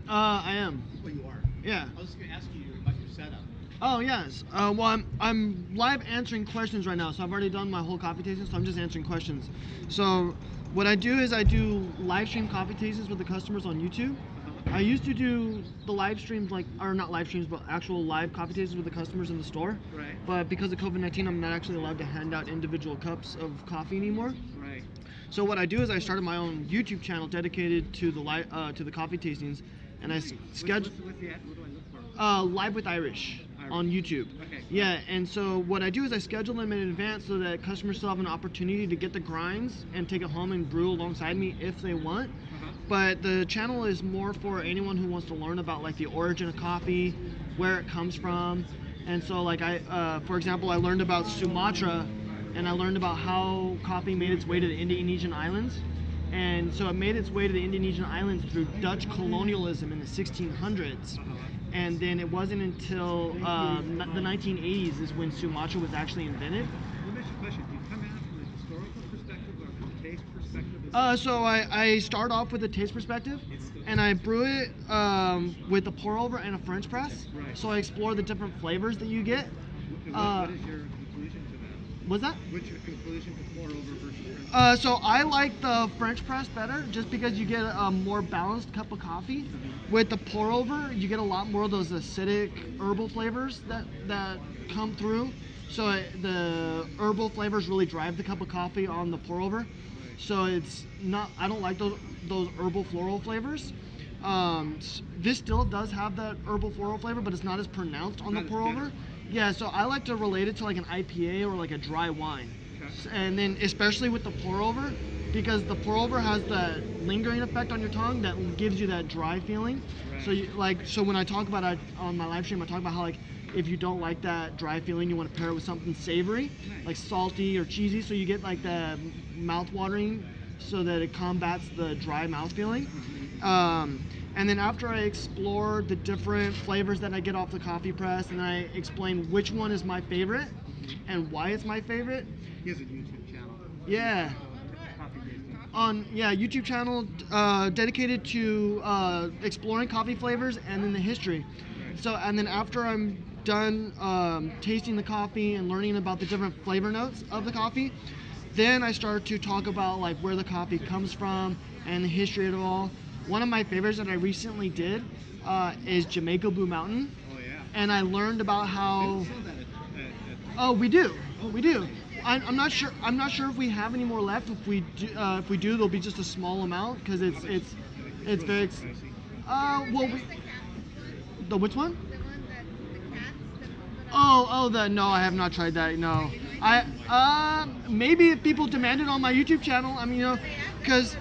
I am. Oh, you are? Yeah. I was going to ask you about your setup. Oh yes. Well, I'm live answering questions right now, so I've already done my whole coffee tasting, so I'm just answering questions. So what I do is I do live stream coffee tastings with the customers on YouTube. I used to do the live streams, or not live streams, but actual live coffee tastings with the customers in the store. Right. But because of COVID-19, I'm not actually allowed to hand out individual cups of coffee anymore. Right. So what I do is I started my own YouTube channel dedicated to the coffee tastings, and I schedule. What's the ad? What do I look for? Live with Irish on YouTube. Okay. Yeah, and so what I do is I schedule them in advance so that customers still have an opportunity to get the grinds and take it home and brew alongside me if they want. But the channel is more for anyone who wants to learn about like the origin of coffee, where it comes from. And so like for example, I learned about Sumatra, and I learned about how coffee made its way to the Indonesian islands. And so it made its way to the Indonesian islands through Dutch colonialism in the 1600s. And then it wasn't until the 1980s is when Sumatra was actually invented. Let me ask you a question. Do you come at it from a historical perspective or from a taste perspective? So I start off with a taste perspective, and I brew it with a pour over and a French press. Right. So I explore the different flavors that you get. What is your conclusion to that? What's that? What's your conclusion to pour over versus French? So I like the French press better, just because you get a more balanced cup of coffee. With the pour over, you get a lot more of those acidic herbal flavors that come through. So the herbal flavors really drive the cup of coffee on the pour over. So it's not. I don't like those herbal floral flavors. This still does have that herbal floral flavor, but it's not as pronounced on the pour over. Yeah, so I like to relate it to like an IPA or like a dry wine. And then especially with the pour over, because the pour over has that lingering effect on your tongue that gives you that dry feeling. Right. So when I talk about it on my live stream, I talk about how like if you don't like that dry feeling, you want to pair it with something savory, like salty or cheesy, so you get like the mouth watering, so that it combats the dry mouth feeling. And then after I explore the different flavors that I get off the coffee press, and I explain which one is my favorite and why it's my favorite. He has a YouTube channel. Yeah. YouTube channel dedicated to exploring coffee flavors and then the history. So, and then after I'm done tasting the coffee and learning about the different flavor notes of the coffee, then I start to talk about like where the coffee comes from and the history of it all. One of my favorites that I recently did is Jamaica Blue Mountain. Oh yeah. And I learned about how. They sell that Oh, we do. We do. I'm not sure. I'm not sure if we have any more left. If we do, there'll be just a small amount because it's very. Well, the which one? The one that the cats. No, I have not tried that. No, maybe if people demand it on my YouTube channel. I mean, because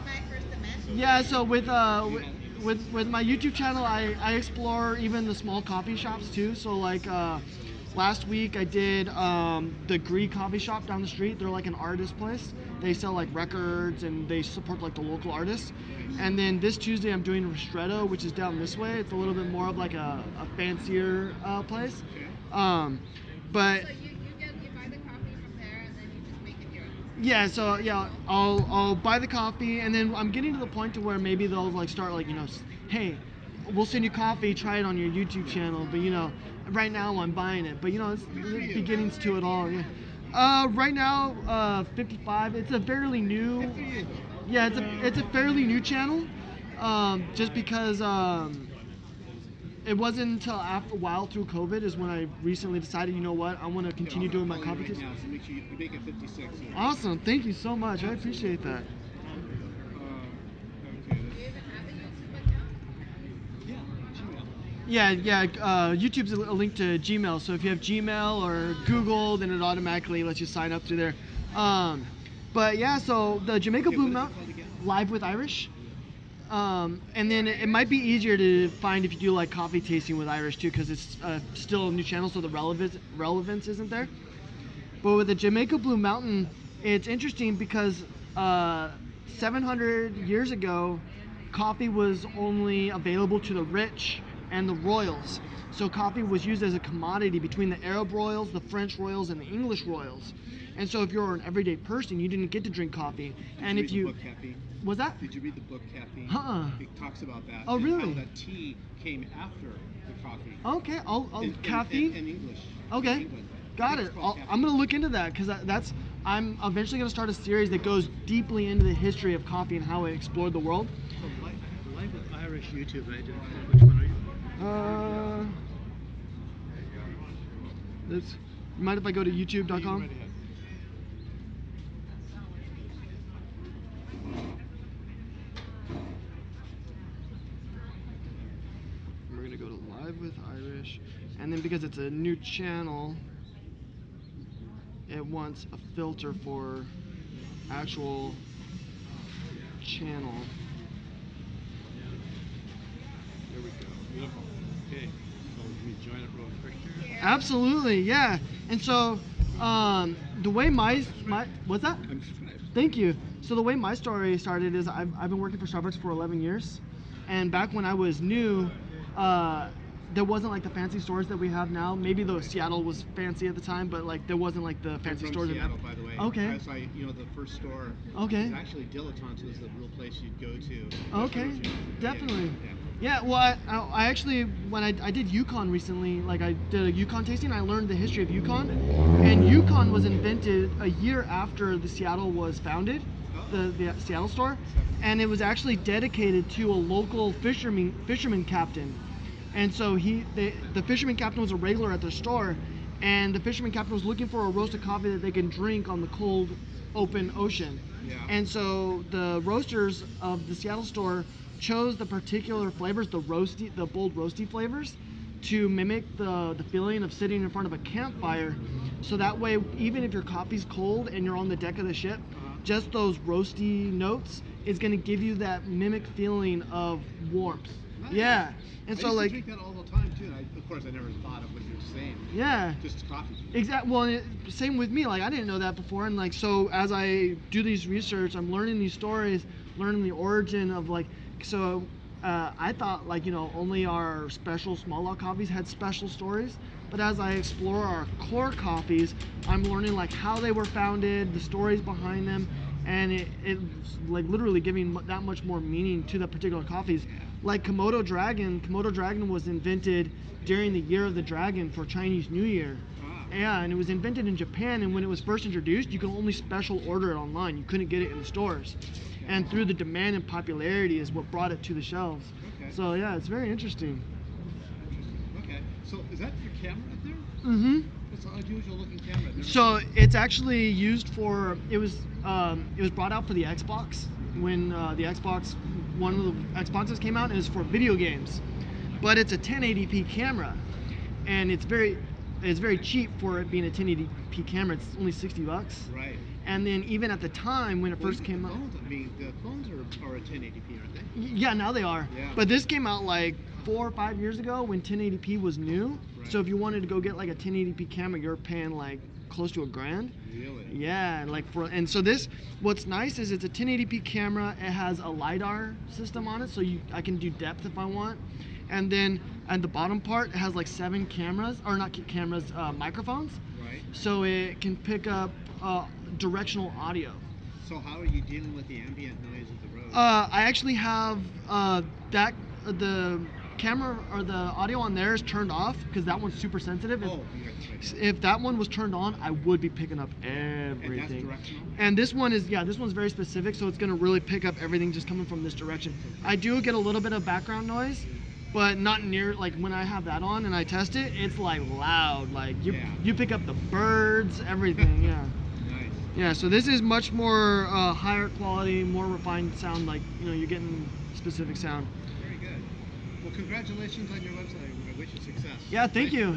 yeah. So with my YouTube channel, I explore even the small coffee shops too. So like. Last week I did the Greek coffee shop down the street. They're like an artist place. They sell like records and they support like the local artists. And then this Tuesday I'm doing Ristretto, which is down this way. It's a little bit more of like a fancier place. But So you buy the coffee from there and then you just make it your own. yeah, so yeah, I'll buy the coffee, and then I'm getting to the point to where maybe they'll like start like, hey, we'll send you coffee, try it on your YouTube channel, but right now I'm buying it, but it's the beginnings to it all. Yeah. Right now, 55. It's a fairly new. Yeah, it's a fairly new channel. Just because it wasn't until after a while through COVID is when I recently decided, you know what, I want to continue doing my coffee tasting. So make sure you make it 56. Awesome, thank you so much. I appreciate that. Yeah, YouTube's a link to Gmail, so if you have Gmail or Google, then it automatically lets you sign up through there. But yeah, so the Jamaica Blue Mountain, Live with Irish. And then it might be easier to find if you do like coffee tasting with Irish too, because it's still a new channel, so the relevance isn't there. But with the Jamaica Blue Mountain, it's interesting because 700 years ago, coffee was only available to the rich and the royals. So coffee was used as a commodity between the Arab royals, the French royals, and the English royals. And so if you're an everyday person, you didn't get to drink coffee. And if you Book Caffeine? was that Did you read the book Caffeine? It talks about that. Oh, and really? How that tea came after the coffee. Okay, I'll caffeine. In English. Okay. In England. Got it. I'm gonna look into that because I'm eventually gonna start a series that goes deeply into the history of coffee and how it explored the world. So live with Irish YouTube, right? Which one are you? This. Mind if I go to YouTube.com? Right ahead. We're gonna go to Live with Irish, and then because it's a new channel, it wants a filter for actual channel. There we go. Beautiful. Okay. So can we join it real quick here? Absolutely, yeah. And so, the way my what's that? I'm subscribed. Thank you. So the way my story started is I've been working for Starbucks for 11 years, and back when I was new, there wasn't like the fancy stores that we have now. Maybe though Seattle was fancy at the time, but like there wasn't like the fancy I'm from stores. Seattle, by the way. Okay. That's why, the first store. Okay. Was actually Dilettante's was the real place you'd go to. Okay, definitely. Yeah. Yeah, well, I actually, when I did Yukon recently, like I did a Yukon tasting, I learned the history of Yukon. And Yukon was invented a year after the Seattle was founded, the Seattle store. And it was actually dedicated to a local fisherman captain. And so the fisherman captain was a regular at their store. And the fisherman captain was looking for a roasted coffee that they can drink on the cold, open ocean. Yeah. And so the roasters of the Seattle store chose the particular flavors, the bold roasty flavors, to mimic the feeling of sitting in front of a campfire. So that way, even if your coffee's cold and you're on the deck of the ship, just those roasty notes is going to give you that mimic feeling of warmth. Nice. Yeah. And so I used like to drink that all the time too. And of course, I never thought of what you were saying. yeah. Just coffee. Exactly. Well, same with me. Like I didn't know that before, and like so as I do these research, I'm learning these stories, learning the origin of like. So I thought like only our special small lot coffees had special stories, but as I explore our core coffees, I'm learning like how they were founded, the stories behind them, and it's like literally giving that much more meaning to the particular coffees. Like Komodo Dragon was invented during the Year of the Dragon for Chinese New Year. Yeah, and it was invented in Japan, and when it was first introduced, you could only special order it online. You couldn't get it in the stores. And through the demand and popularity is what brought it to the shelves. Okay. So yeah, it's very interesting. Okay. So is that your camera up there? Mm-hmm. It's an unusual looking camera. I've never So seen it's actually used for, it was brought out for the Xbox when the Xbox, one of the Xboxes came out, and it's for video games. But it's a 1080p camera, and it's very cheap for it being a 1080p camera. It's only $60. Right. And then even at the time when it first came out, The phones are a 1080p, aren't they? yeah, now they are. Yeah. But this came out like 4 or 5 years ago when 1080p was new. Right. So if you wanted to go get like a 1080p camera, you're paying like close to $1,000. Really? Yeah, and so what's nice is it's a 1080p camera. It has a LiDAR system on it, so I can do depth if I want. And then at the bottom part, it has like 7 cameras, or not cameras, microphones. Right. So it can pick up directional audio. So how are you dealing with the ambient noise of the road? I actually have the camera or the audio on there is turned off because that one's super sensitive. If that one was turned on, I would be picking up everything. And that's directional? And this one's very specific, so it's gonna really pick up everything just coming from this direction. I do get a little bit of background noise, but not near, like when I have that on and I test it, it's like loud. Like you pick up the birds, everything, yeah. Nice. Yeah, so this is much more higher quality, more refined sound, like, you're getting specific sound. Very good. Well, congratulations on your website. I wish you success. Yeah, thank you.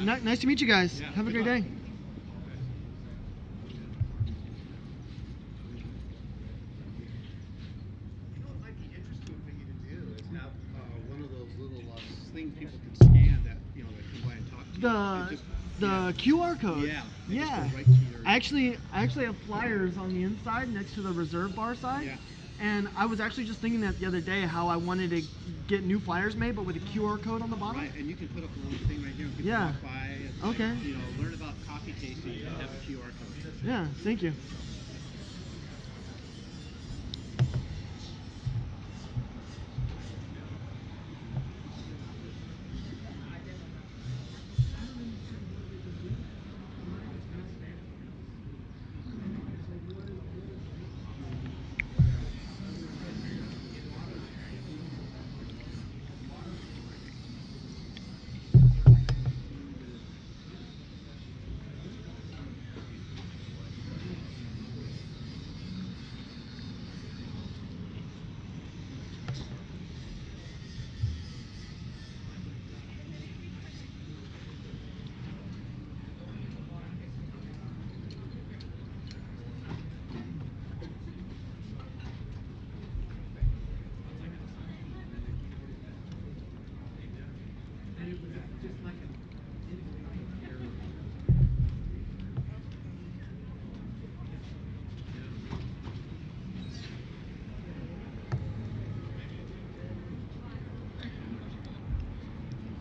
Nice to meet you guys. Yeah, Have a good great luck. day. Might be interesting for you to do is have one of those little things people can scan that that come by and talk to you. The QR code. Yeah. They just Yeah. go right to your- I actually have flyers on the inside next to the reserve bar side. Yeah. And I was actually just thinking that the other day how I wanted to get new flyers made, but with a QR code on the bottom. Right, and you can put up a little thing right here. And people Yeah. walk by and Okay. learn about coffee tasting and have a QR code. Yeah, thank you.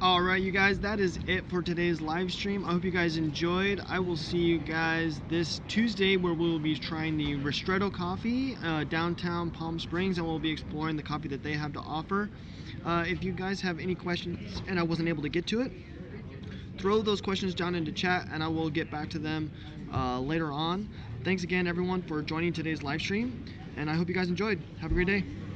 All right, you guys, that is it for today's live stream. I hope you guys enjoyed. I will see you guys this Tuesday where we will be trying the Ristretto Coffee, downtown Palm Springs, and we'll be exploring the coffee that they have to offer. If you guys have any questions and I wasn't able to get to it, throw those questions down into chat and I will get back to them later on. Thanks again, everyone, for joining today's live stream, and I hope you guys enjoyed. Have a great day.